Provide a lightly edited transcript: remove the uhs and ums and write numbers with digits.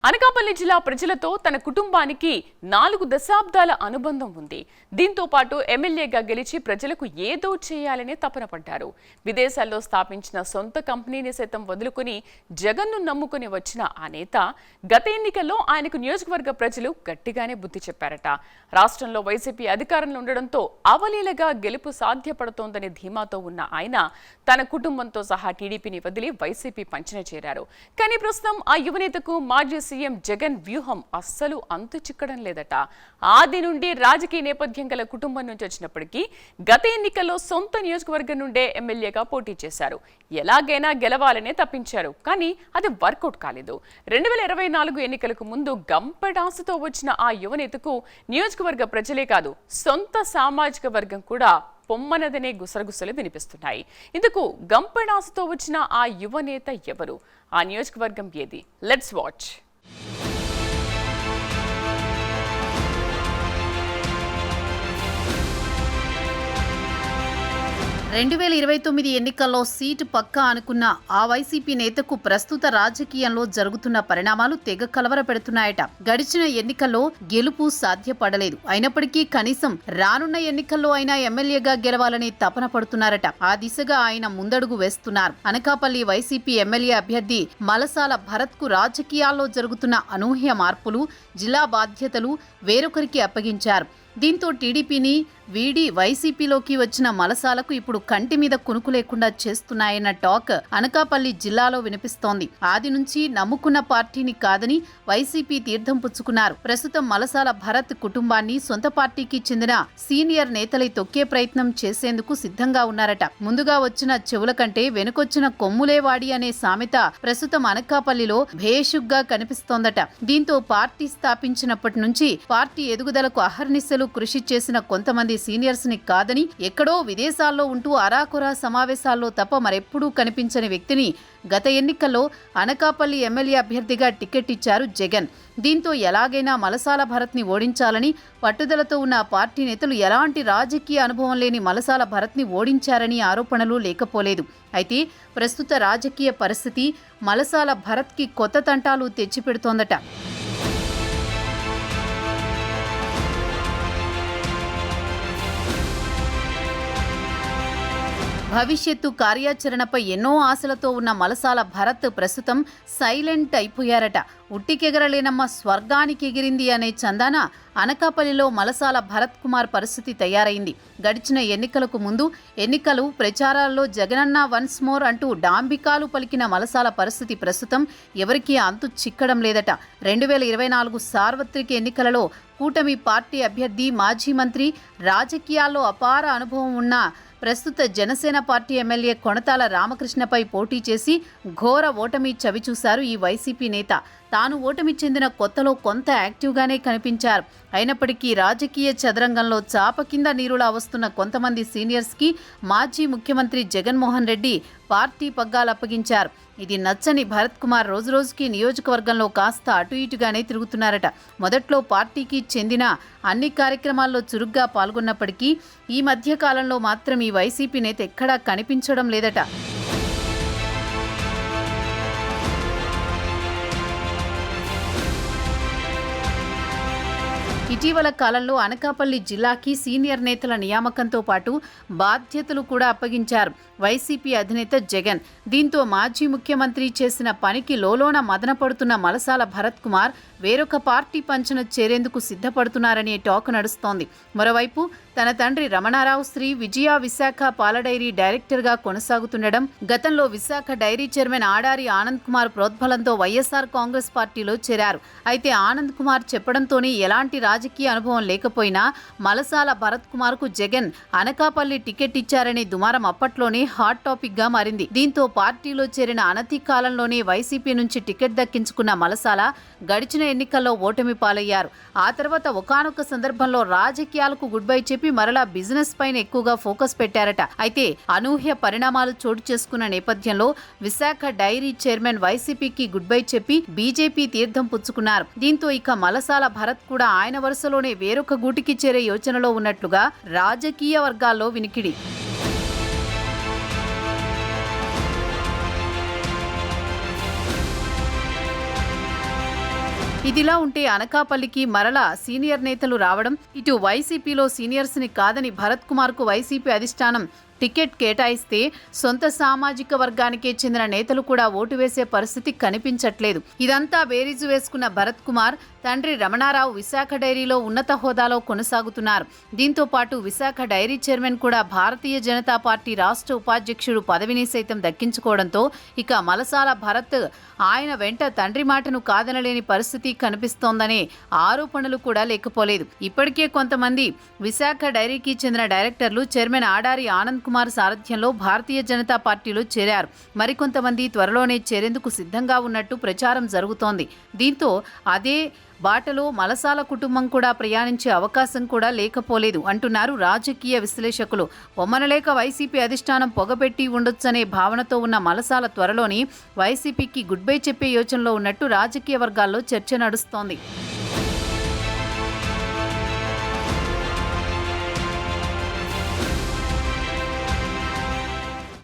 అనకాపల్లి జిల్లా ప్రజలతో తన కుటుంబానికి 4 దశాబ్దాల అనుబంధం ఉంది. దీంతో పాటు ఎమ్మెల్యేగా గెలిచి ప్రజలకు ఏదో చేయాలని తపన పడ్డారు. విదేశాల్లో స్థాపించిన సొంత కంపెనీని సైతం వదులుకుని జగన్ను నమ్ముకుని వచ్చిన ఆ నేత గత ఎన్నికల్లో ఆయనకు నియోజకవర్గ ప్రజలు గట్టిగానే బుద్ధి చెప్పారట. రాష్ట్రంలో వైసీపీ అధికారంలో ఉండడంతో అవలీలగా గెలుపు సాధ్యపడుతోందని ధీమాతో ఉన్న ఆయన తన కుటుంబంతో సహా టీడీపీని వదిలి వైసీపీ పంచన చేరారు. కానీ ప్రస్తుతం ఆ యువనేతకు మాజీ సీఎం జగన్ వ్యూహం అస్సలు అంతు చిక్కడం లేదట. ఆది నుండి రాజకీయ నేపథ్యం గల కుటుంబం నుంచి వచ్చినప్పటికీ గత ఎన్నికల్లో సొంత నియోజకవర్గం నుండే ఎమ్మెల్యేగా పోటీ చేశారు. ఎలాగైనా గెలవాలనే తప్పించారు, కానీ అది వర్కౌట్ కాలేదు. 2024 ఎన్నికలకు ముందు గంపెడాసుతో వచ్చిన ఆ యువనేతకు నియోజకవర్గ ప్రజలే కాదు, సొంత సామాజిక వర్గం కూడా పొమ్మనదనే గుసరగుసలు వినిపిస్తున్నాయి. ఇందుకు గంపెడాసుతో వచ్చిన ఆ యువనేత ఎవరు? ఆ నియోజకవర్గం ఏది? Let's watch. 2029 ఎన్నికల్లో సీటు పక్కా అనుకున్న ఆ వైసీపీ నేతకు ప్రస్తుత రాజకీయంలో జరుగుతున్న పరిణామాలు తెగ కలవర పెడుతున్నాయట. గడిచిన ఎన్నికల్లో గెలుపు సాధ్యపడలేదు. అయినప్పటికీ కనీసం రానున్న ఎన్నికల్లో అయినా ఎమ్మెల్యేగా గెలవాలని తపన పడుతున్నారట. ఆ దిశగా ఆయన ముందడుగు వేస్తున్నారు. అనకాపల్లి వైసీపీ ఎమ్మెల్యే అభ్యర్థి మలసాల భరత్ కు రాజకీయాల్లో జరుగుతున్న అనూహ్య మార్పులు, జిల్లా బాధ్యతలు వేరొకరికి అప్పగించారు. దీంతో టీడీపీని వీడి వైసీపీలోకి వచ్చిన మలసాలకు ఇప్పుడు కంటి మీద కునుకు లేకుండా చేస్తున్నాయన్న టాక్ అనకాపల్లి జిల్లాలో వినిపిస్తోంది. ఆది నుంచి నమ్ముకున్న పార్టీని కాదని వైసీపీ తీర్థం పుచ్చుకున్నారు. ప్రస్తుతం మలసాల భరత్ కుటుంబాన్ని సొంత పార్టీకి చెందిన సీనియర్ నేతలై తొక్కే ప్రయత్నం చేసేందుకు సిద్ధంగా ఉన్నారట. ముందుగా వచ్చిన చెవుల కంటే వెనుకొచ్చిన కొమ్ములేవాడి అనే సామెత ప్రస్తుతం అనకాపల్లిలో భేషుగ్గా కనిపిస్తోందట. దీంతో పార్టీ స్థాపించినప్పటి నుంచి పార్టీ ఎదుగుదలకు అహర్నిశలు కృషి చేసిన కొంతమంది సీనియర్స్ ని కాదని ఎక్కడో విదేశాల్లో ఉంటూ అరాకొరా సమావేశాల్లో తప్ప మరెప్పుడూ కనిపించని వ్యక్తిని గత ఎన్నికల్లో అనకాపల్లి ఎమ్మెల్యే అభ్యర్థిగా టికెట్ ఇచ్చారు జగన్. దీంతో ఎలాగైనా మలసాల భరత్ ని ఓడించాలని పట్టుదలతో ఉన్న పార్టీ నేతలు ఎలాంటి రాజకీయ అనుభవం లేని మలసాల భరత్ ని ఓడించారని ఆరోపణలు లేకపోలేదు. అయితే ప్రస్తుత రాజకీయ పరిస్థితి మలసాల భరత్ కి కొత్త తంటాలు తెచ్చిపెడుతోందట. భవిష్యత్తు కార్యాచరణపై ఎన్నో ఆశలతో ఉన్న మలసాల భరత్ ప్రస్తుతం సైలెంట్ అయిపోయారట. ఉట్టికెగరలేనమ్మ స్వర్గానికి ఎగిరింది అనే చందాన అనకాపల్లిలో మలసాల భరత్ కుమార్ పరిస్థితి తయారైంది. గడిచిన ఎన్నికలకు ముందు ఎన్నికలు ప్రచారాల్లో జగనన్న వన్స్ మోర్ అంటూ డాంబికాలు పలికిన మలసాల పరిస్థితి ప్రస్తుతం ఎవరికీ అంతు చిక్కడం లేదట. 2024 సార్వత్రిక ఎన్నికలలో కూటమి పార్టీ అభ్యర్థి, మాజీ మంత్రి, రాజకీయాల్లో అపార అనుభవం ఉన్న ప్రస్తుత జనసేన పార్టీ ఎమ్మెల్యే కొణతాల రామకృష్ణపై పోటీ చేసి ఘోర ఓటమి చవిచూశారు ఈ వైసీపీ నేత. తాను ఓటమి చెందిన కొత్తలో కొంత యాక్టివ్గానే కనిపించారు. అయినప్పటికీ రాజకీయ చదరంగంలో చాప కింద నీరులా వస్తున్న కొంతమంది సీనియర్స్కి మాజీ ముఖ్యమంత్రి జగన్మోహన్ రెడ్డి పార్టీ పగ్గాలు అప్పగించారు. ఇది నచ్చని భరత్ కుమార్ రోజురోజుకి నియోజకవర్గంలో కాస్త అటు ఇటుగానే తిరుగుతున్నారట. మొదట్లో పార్టీకి చెందిన అన్ని కార్యక్రమాల్లో చురుగ్గా పాల్గొన్నప్పటికీ ఈ మధ్య కాలంలో మాత్రం ఈ వైసీపీ నేత ఎక్కడా కనిపించడం లేదట. ఇటీవల కాలంలో అనకాపల్లి జిల్లాకి సీనియర్ నేతల నియామకంతో పాటు బాధ్యతలు కూడా అప్పగించారు వైసీపీ అధినేత జగన్. దీంతో మాజీ ముఖ్యమంత్రి చేసిన పనికి లోలోన మదనపడుతున్న మలసాల భరత్ కుమార్ వేరొక పార్టీ పంచన చేరేందుకు సిద్ధపడుతున్నారనే టాక్ నడుస్తోంది. మరోవైపు తన తండ్రి రమణారావు శ్రీ విజయ విశాఖ పాలడైరీ డైరెక్టర్గా కొనసాగుతుండడం, గతంలో విశాఖ డైరీ చైర్మన్ ఆడారి ఆనంద్ కుమార్ ప్రోద్బలంతో వైఎస్ఆర్ కాంగ్రెస్ పార్టీలో చేరారు. అయితే ఆనంద్ కుమార్ చెప్పడంతోనే ఎలాంటి రాజకీయ అనుభవం లేకపోయినా మలసాల భరత్ కుమార్ కు జగన్ అనకాపల్లి టికెట్ ఇచ్చారనే దుమారం అప్పట్లోనే హాట్ టాపిక్ గా మారింది. దీంతో పార్టీలో చేరిన అనతి కాలంలోనే వైసీపీ నుంచి టికెట్ దక్కించుకున్న మలసాల గడిచిన ఎన్నికల్లో ఓటమి పాలయ్యారు. ఆ తర్వాత ఒకానొక సందర్భంలో రాజకీయాలకు గుడ్ బై చెప్పి మరలా బిజినెస్ పైన ఎక్కువగా ఫోకస్ పెట్టారట. అయితే అనూహ్య పరిణామాలు చోటు చేసుకున్న నేపథ్యంలో విశాఖ డైరీ చైర్మన్ వైసీపీకి గుడ్ బై చెప్పి బీజేపీ తీర్థం పుచ్చుకున్నారు. దీంతో ఇక మలసాల భరత్ కూడా ఆయన వరుసలోనే వేరొక గూటికి చేరే యోచనలో ఉన్నట్లుగా రాజకీయ వర్గాల్లో వినికిడి. ఇదిలా ఉంటే అనకాపల్లికి మరలా సీనియర్ నేతలు రావడం, ఇటు వైసీపీలో సీనియర్స్ ని కాదని భరత్ కుమార్ కు వైసీపీ అధిష్టానం టికెట్ కేటాయిస్తే సొంత సామాజిక వర్గానికే చెందిన నేతలు కూడా ఓటు వేసే పరిస్థితి కనిపించట్లేదు. ఇదంతా బేరీజు వేసుకున్న భరత్ కుమార్ తండ్రి రమణారావు విశాఖ డైరీలో ఉన్నత హోదాలో కొనసాగుతున్నారు. దీంతో పాటు విశాఖ డైరీ చైర్మన్ కూడా భారతీయ జనతా పార్టీ రాష్ట్ర ఉపాధ్యక్షుడు పదవిని సైతం దక్కించుకోవడంతో ఇక మలసాల భరత్ ఆయన వెంట తండ్రి మాటను కాదనలేని పరిస్థితి కనిపిస్తోందనే ఆరోపణలు కూడా లేకపోలేదు. ఇప్పటికే కొంతమంది విశాఖ డైరీకి చెందిన డైరెక్టర్లు చైర్మన్ ఆడారి ఆనంద్ కుమార్ సారథ్యంలో భారతీయ జనతా పార్టీలో చేరారు. మరికొంతమంది త్వరలోనే చేరేందుకు సిద్ధంగా ఉన్నట్టు ప్రచారం జరుగుతోంది. దీంతో అదే బాటలో మలసాల కుటుంబం కూడా ప్రయాణించే అవకాశం కూడా లేకపోలేదు అంటున్నారు రాజకీయ విశ్లేషకులు. పొమ్మనలేక వైసీపీ అధిష్టానం పొగపెట్టి ఉండొచ్చనే భావనతో ఉన్న మలసాల త్వరలోని వైసీపీకి గుడ్ బై చెప్పే యోచనలో ఉన్నట్టు రాజకీయ వర్గాల్లో చర్చ నడుస్తోంది.